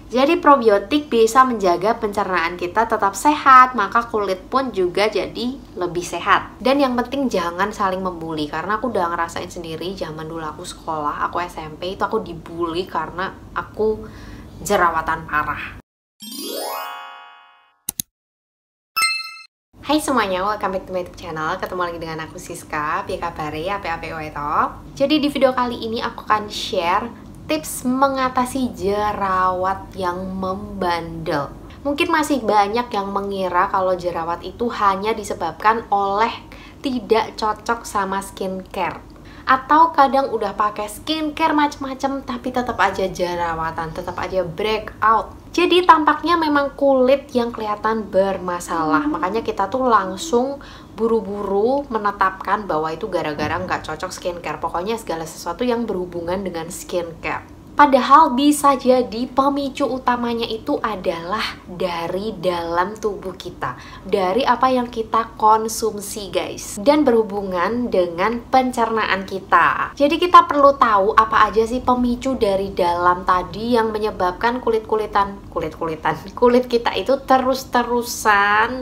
Jadi probiotik bisa menjaga pencernaan kita tetap sehat, maka kulit pun juga jadi lebih sehat. Dan yang penting jangan saling membuli, karena aku udah ngerasain sendiri zaman dulu aku sekolah, aku SMP itu aku dibully karena aku jerawatan parah. Hai semuanya, welcome back to my YouTube channel. Ketemu lagi dengan aku Siska, piye kabare, ape-ape wae to. Jadi di video kali ini aku akan share tips mengatasi jerawat yang membandel. Mungkin masih banyak yang mengira kalau jerawat itu hanya disebabkan oleh tidak cocok sama skincare. Atau kadang udah pakai skincare macam-macam tapi tetap aja jerawatan, tetap aja breakout. Jadi tampaknya memang kulit yang kelihatan bermasalah. Makanya kita tuh langsung buru-buru menetapkan bahwa itu gara-gara nggak cocok skincare. Pokoknya segala sesuatu yang berhubungan dengan skincare. Padahal bisa jadi pemicu utamanya itu adalah dari dalam tubuh kita, dari apa yang kita konsumsi guys, dan berhubungan dengan pencernaan kita. Jadi kita perlu tahu apa aja sih pemicu dari dalam tadi yang menyebabkan kulit kita itu terus-terusan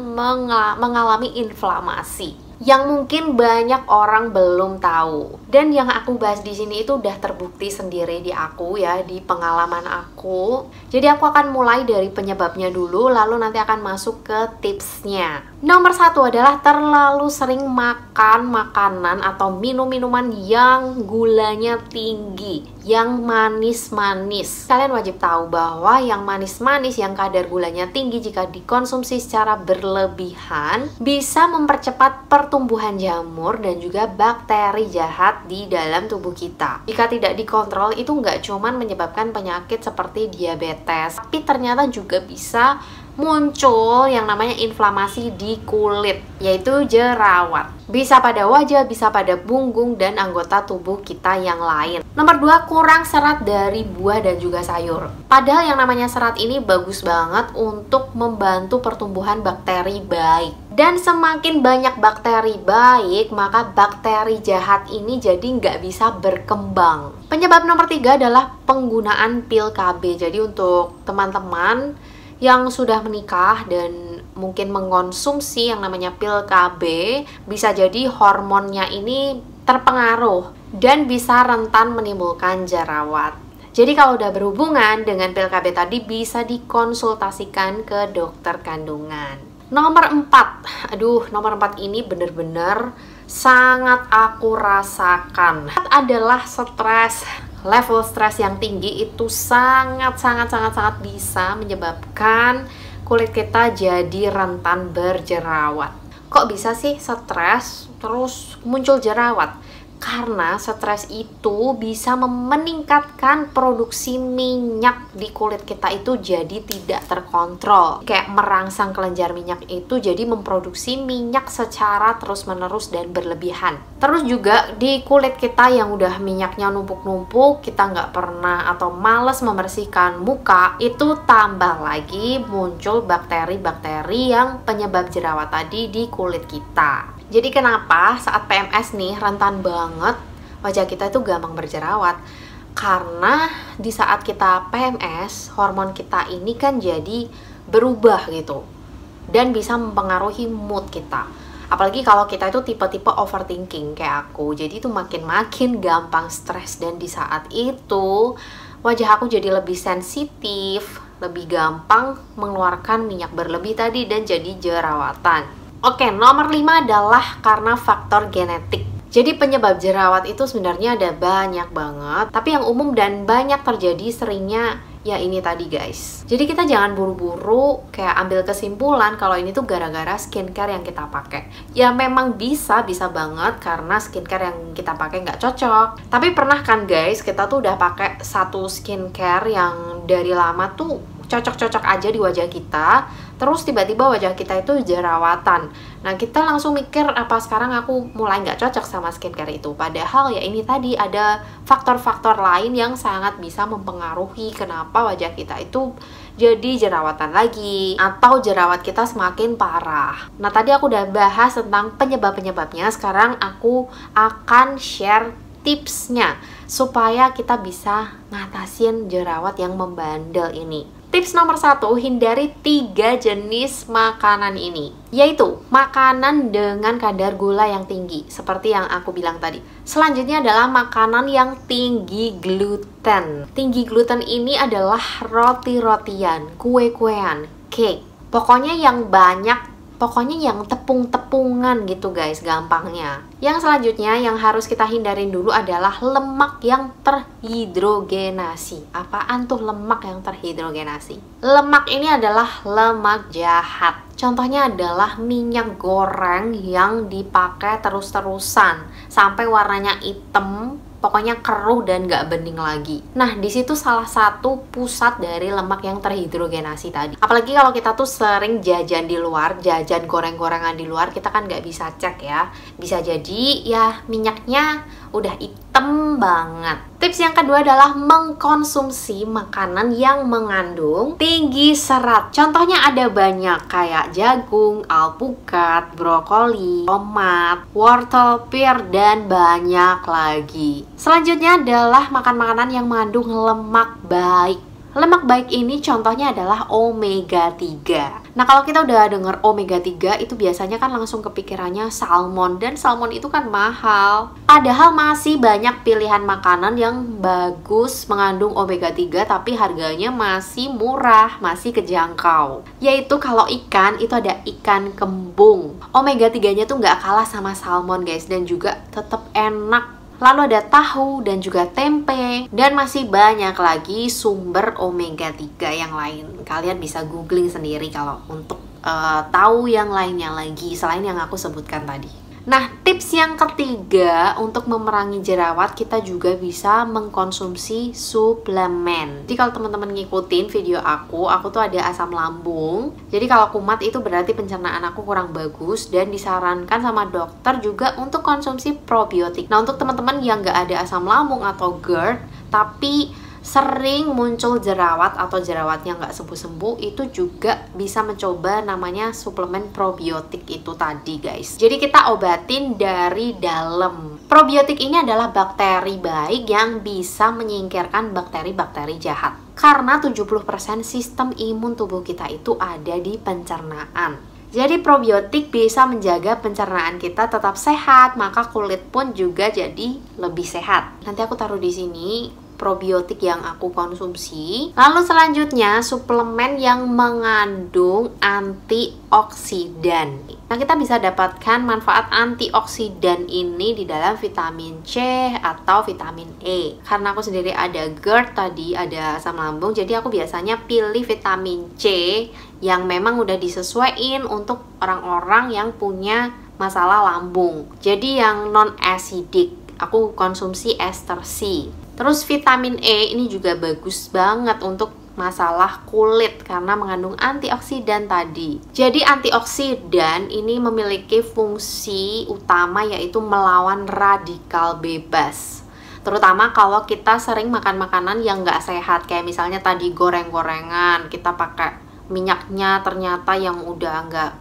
mengalami inflamasi. Yang mungkin banyak orang belum tahu, dan yang aku bahas di sini itu udah terbukti sendiri di aku ya, di pengalaman aku. Jadi aku akan mulai dari penyebabnya dulu, lalu nanti akan masuk ke tipsnya. Nomor satu adalah terlalu sering makan makanan atau minum minuman yang gulanya tinggi, yang manis-manis. Kalian wajib tahu bahwa yang manis-manis, yang kadar gulanya tinggi, jika dikonsumsi secara berlebihan bisa mempercepat pertumbuhan jamur dan juga bakteri jahat di dalam tubuh kita. Jika tidak dikontrol, itu nggak cuman menyebabkan penyakit seperti diabetes, tapi ternyata juga bisa muncul yang namanya inflamasi di kulit, yaitu jerawat. Bisa pada wajah, bisa pada punggung dan anggota tubuh kita yang lain. Nomor 2, kurang serat dari buah dan juga sayur. Padahal yang namanya serat ini bagus banget untuk membantu pertumbuhan bakteri baik. Dan semakin banyak bakteri baik, maka bakteri jahat ini jadi nggak bisa berkembang. Penyebab nomor 3 adalah penggunaan pil KB. Jadi untuk teman-teman yang sudah menikah dan mungkin mengkonsumsi yang namanya pil KB, bisa jadi hormonnya ini terpengaruh dan bisa rentan menimbulkan jerawat. Jadi kalau udah berhubungan dengan pil KB tadi, bisa dikonsultasikan ke dokter kandungan. Nomor 4, nomor 4 ini bener-bener sangat aku rasakan. Adalah stres. Level stres yang tinggi itu sangat bisa menyebabkan kulit kita jadi rentan berjerawat. Kok bisa sih stres terus muncul jerawat? Karena stres itu bisa meningkatkan produksi minyak di kulit kita itu jadi tidak terkontrol. Kayak merangsang kelenjar minyak itu jadi memproduksi minyak secara terus-menerus dan berlebihan. Terus juga di kulit kita yang udah minyaknya numpuk-numpuk, kita nggak pernah atau males membersihkan muka, itu tambah lagi muncul bakteri-bakteri yang penyebab jerawat tadi di kulit kita. Jadi kenapa saat PMS nih rentan banget wajah kita itu gampang berjerawat? Karena di saat kita PMS, hormon kita ini kan jadi berubah gitu, dan bisa mempengaruhi mood kita. Apalagi kalau kita itu tipe-tipe overthinking kayak aku, jadi itu makin gampang stres. Dan di saat itu wajah aku jadi lebih sensitif, lebih gampang mengeluarkan minyak berlebih tadi dan jadi jerawatan. Oke, nomor 5 adalah karena faktor genetik. Jadi penyebab jerawat itu sebenarnya ada banyak banget, tapi yang umum dan banyak terjadi seringnya ya ini tadi guys. Jadi kita jangan buru-buru kayak ambil kesimpulan kalau ini tuh gara-gara skincare yang kita pakai. Ya memang bisa banget karena skincare yang kita pakai nggak cocok. Tapi pernah kan guys, kita tuh udah pakai satu skincare yang dari lama tuh cocok-cocok aja di wajah kita, terus tiba-tiba wajah kita itu jerawatan. Nah kita langsung mikir, apa sekarang aku mulai nggak cocok sama skincare itu? Padahal ya ini tadi ada faktor-faktor lain yang sangat bisa mempengaruhi kenapa wajah kita itu jadi jerawatan lagi, atau jerawat kita semakin parah. Nah tadi aku udah bahas tentang penyebab-penyebabnya, sekarang aku akan share tipsnya supaya kita bisa ngatasin jerawat yang membandel ini. Tips nomor 1, hindari 3 jenis makanan ini, yaitu makanan dengan kadar gula yang tinggi, seperti yang aku bilang tadi. Selanjutnya adalah makanan yang tinggi gluten. Tinggi gluten ini adalah roti-rotian, kue-kuean, cake. Pokoknya yang tepung-tepungan gitu guys, gampangnya. Yang selanjutnya yang harus kita hindarin dulu adalah lemak yang terhidrogenasi. Apaan tuh lemak yang terhidrogenasi? Lemak ini adalah lemak jahat. Contohnya adalah minyak goreng yang dipakai terus-terusan sampai warnanya hitam, pokoknya keruh dan gak bening lagi. Nah, di situ salah satu pusat dari lemak yang terhidrogenasi tadi. Apalagi kalau kita tuh sering jajan di luar, jajan goreng-gorengan di luar, kita kan gak bisa cek ya. Bisa jadi ya minyaknya udah hitam banget. Tips yang kedua adalah mengkonsumsi makanan yang mengandung tinggi serat. Contohnya ada banyak kayak jagung, alpukat, brokoli, tomat, wortel, pir, dan banyak lagi. Selanjutnya adalah makan makanan yang mengandung lemak baik. Lemak baik ini contohnya adalah omega 3. Nah, kalau kita udah denger omega 3 itu biasanya kan langsung kepikirannya salmon, dan salmon itu kan mahal. Padahal masih banyak pilihan makanan yang bagus mengandung omega 3 tapi harganya masih murah, masih kejangkau. Yaitu kalau ikan itu ada ikan kembung. Omega 3-nya tuh nggak kalah sama salmon guys, dan juga tetap enak. Lalu ada tahu dan juga tempe, dan masih banyak lagi sumber omega 3 yang lain. Kalian bisa googling sendiri kalau untuk tahu yang lainnya lagi selain yang aku sebutkan tadi. Nah, tips yang ketiga untuk memerangi jerawat, kita juga bisa mengkonsumsi suplemen. Jadi kalau teman-teman ngikutin video aku tuh ada asam lambung. Jadi kalau kumat itu berarti pencernaan aku kurang bagus, dan disarankan sama dokter juga untuk konsumsi probiotik. Nah, untuk teman-teman yang nggak ada asam lambung atau GERD tapi sering muncul jerawat atau jerawatnya nggak sembuh-sembuh, itu juga bisa mencoba namanya suplemen probiotik itu tadi guys. Jadi kita obatin dari dalam. Probiotik ini adalah bakteri baik yang bisa menyingkirkan bakteri-bakteri jahat. Karena 70% sistem imun tubuh kita itu ada di pencernaan. Jadi probiotik bisa menjaga pencernaan kita tetap sehat, maka kulit pun juga jadi lebih sehat. Nanti aku taruh di sini probiotik yang aku konsumsi. Lalu selanjutnya suplemen yang mengandung antioksidan. Nah, kita bisa dapatkan manfaat antioksidan ini di dalam vitamin C atau vitamin E. Karena aku sendiri ada GERD tadi, ada asam lambung, jadi aku biasanya pilih vitamin C yang memang udah disesuaikan untuk orang-orang yang punya masalah lambung. Jadi yang non-acidic, aku konsumsi ester C. Terus vitamin E ini juga bagus banget untuk masalah kulit karena mengandung antioksidan tadi. Jadi antioksidan ini memiliki fungsi utama yaitu melawan radikal bebas. Terutama kalau kita sering makan makanan yang nggak sehat, kayak misalnya tadi goreng-gorengan, kita pakai minyaknya ternyata yang udah nggak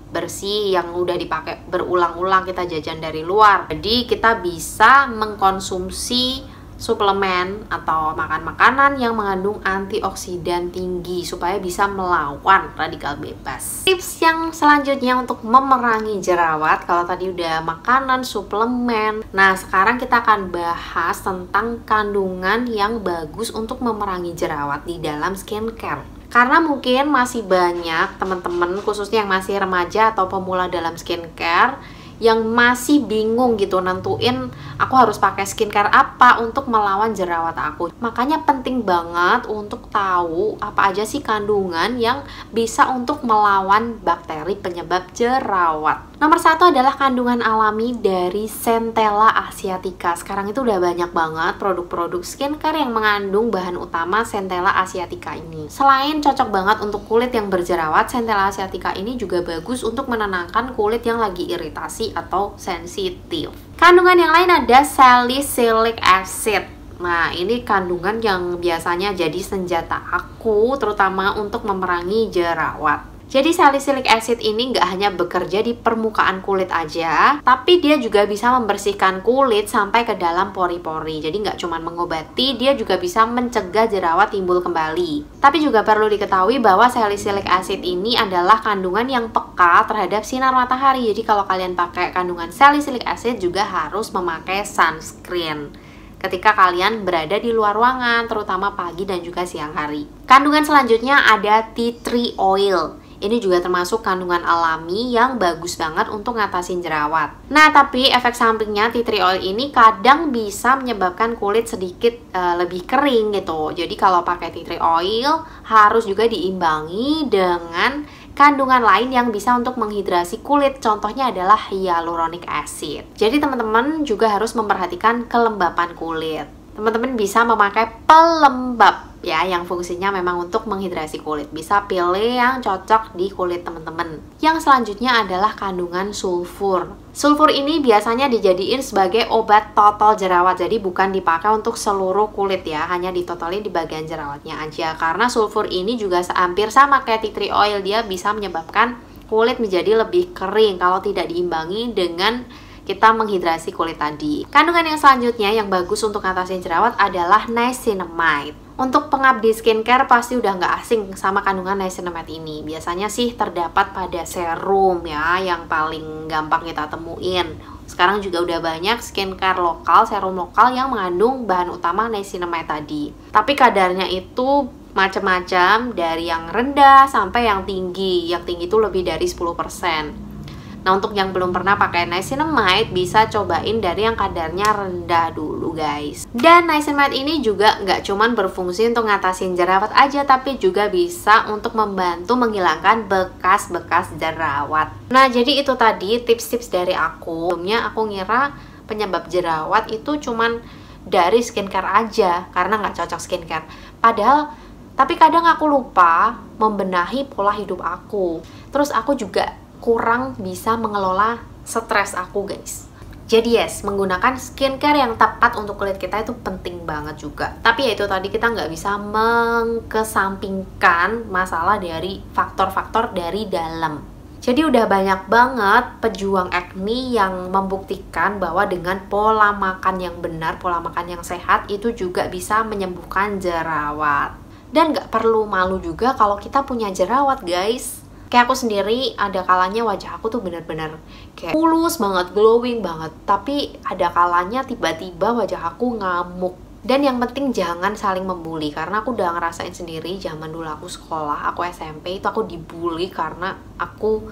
bersih, yang udah dipakai berulang-ulang, kita jajan dari luar. Jadi kita bisa mengkonsumsi suplemen atau makan makanan yang mengandung antioksidan tinggi supaya bisa melawan radikal bebas. Tips yang selanjutnya untuk memerangi jerawat, kalau tadi udah makanan, suplemen. Nah, sekarang kita akan bahas tentang kandungan yang bagus untuk memerangi jerawat di dalam skincare. Karena mungkin masih banyak teman-teman, khususnya yang masih remaja atau pemula dalam skincare, yang masih bingung gitu nentuin aku harus pakai skincare apa untuk melawan jerawat aku. Makanya penting banget untuk tahu apa aja sih kandungan yang bisa untuk melawan bakteri penyebab jerawat. Nomor 1 adalah kandungan alami dari Centella asiatica. Sekarang itu udah banyak banget produk-produk skincare yang mengandung bahan utama Centella asiatica ini. Selain cocok banget untuk kulit yang berjerawat, Centella asiatica ini juga bagus untuk menenangkan kulit yang lagi iritasi atau sensitif. Kandungan yang lain ada salicylic acid. Nah, ini kandungan yang biasanya jadi senjata aku terutama untuk memerangi jerawat. Jadi salicylic acid ini nggak hanya bekerja di permukaan kulit aja, tapi dia juga bisa membersihkan kulit sampai ke dalam pori-pori. Jadi nggak cuma mengobati, dia juga bisa mencegah jerawat timbul kembali. Tapi juga perlu diketahui bahwa salicylic acid ini adalah kandungan yang peka terhadap sinar matahari. Jadi kalau kalian pakai kandungan salicylic acid juga harus memakai sunscreen ketika kalian berada di luar ruangan, terutama pagi dan juga siang hari. Kandungan selanjutnya ada tea tree oil. Ini juga termasuk kandungan alami yang bagus banget untuk ngatasin jerawat. Nah, tapi efek sampingnya tea tree oil ini kadang bisa menyebabkan kulit sedikit lebih kering gitu. Jadi kalau pakai tea tree oil harus juga diimbangi dengan kandungan lain yang bisa untuk menghidrasi kulit. Contohnya adalah hyaluronic acid. Jadi teman-teman juga harus memperhatikan kelembapan kulit. Teman-teman bisa memakai pelembab ya, yang fungsinya memang untuk menghidrasi kulit. Bisa pilih yang cocok di kulit teman-teman. Yang selanjutnya adalah kandungan sulfur. Sulfur ini biasanya dijadiin sebagai obat total jerawat. Jadi bukan dipakai untuk seluruh kulit ya, hanya ditotalin di bagian jerawatnya aja. Karena sulfur ini juga hampir sama kayak tea tree oil, dia bisa menyebabkan kulit menjadi lebih kering kalau tidak diimbangi dengan kita menghidrasi kulit tadi. Kandungan yang selanjutnya yang bagus untuk ngatasin jerawat adalah niacinamide. Untuk pengabdi skincare pasti udah nggak asing sama kandungan niacinamide ini. Biasanya sih terdapat pada serum ya, yang paling gampang kita temuin. Sekarang juga udah banyak skincare lokal, serum lokal yang mengandung bahan utama niacinamide tadi. Tapi kadarnya itu macam-macam, dari yang rendah sampai yang tinggi. Yang tinggi itu lebih dari 10%. Nah, untuk yang belum pernah pakai niacinamide bisa cobain dari yang kadarnya rendah dulu guys. Dan niacinamide ini juga nggak cuman berfungsi untuk ngatasin jerawat aja, tapi juga bisa untuk membantu menghilangkan bekas-bekas jerawat. Nah, jadi itu tadi tips-tips dari aku. Sebelumnya aku ngira penyebab jerawat itu cuman dari skincare aja, karena nggak cocok skincare. Padahal, tapi kadang aku lupa membenahi pola hidup aku. Terus aku juga kurang bisa mengelola stres aku guys. Jadi yes, menggunakan skincare yang tepat untuk kulit kita itu penting banget juga. Tapi ya itu tadi, kita nggak bisa mengkesampingkan masalah dari faktor-faktor dari dalam. Jadi udah banyak banget pejuang acne yang membuktikan bahwa dengan pola makan yang benar, pola makan yang sehat itu juga bisa menyembuhkan jerawat. Dan nggak perlu malu juga kalau kita punya jerawat guys. Kayak aku sendiri, ada kalanya wajah aku tuh bener-bener kayak mulus banget, glowing banget. Tapi ada kalanya tiba-tiba wajah aku ngamuk. Dan yang penting jangan saling membuli, karena aku udah ngerasain sendiri zaman dulu aku sekolah, aku SMP itu aku dibully karena aku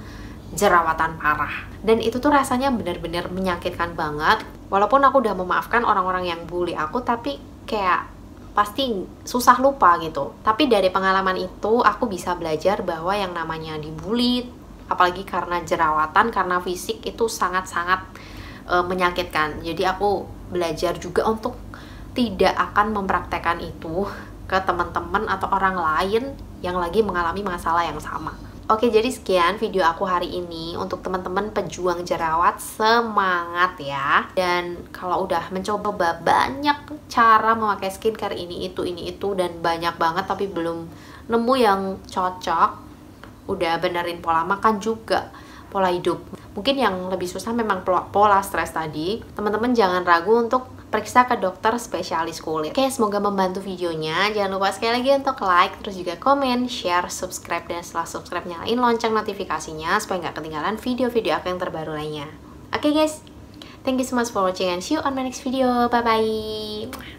jerawatan parah. Dan itu tuh rasanya bener-bener menyakitkan banget. Walaupun aku udah memaafkan orang-orang yang bully aku, tapi kayak pasti susah lupa gitu. Tapi dari pengalaman itu aku bisa belajar bahwa yang namanya dibully, apalagi karena jerawatan, karena fisik, itu sangat-sangat menyakitkan. Jadi aku belajar juga untuk tidak akan mempraktekkan itu ke teman-teman atau orang lain yang lagi mengalami masalah yang sama. Oke, jadi sekian video aku hari ini. Untuk teman-teman pejuang jerawat, semangat ya. Dan kalau udah mencoba banyak cara memakai skincare ini itu, dan banyak banget tapi belum nemu yang cocok, udah benerin pola makan juga, pola hidup. Mungkin yang lebih susah memang pola stres tadi. Teman-teman jangan ragu untuk periksa ke dokter spesialis kulit. Oke, semoga membantu videonya. Jangan lupa sekali lagi untuk like, terus juga komen, share, subscribe, dan setelah subscribe nyalain lonceng notifikasinya supaya nggak ketinggalan video-video aku yang terbaru lainnya. Oke guys, thank you so much for watching and see you on my next video. Bye-bye.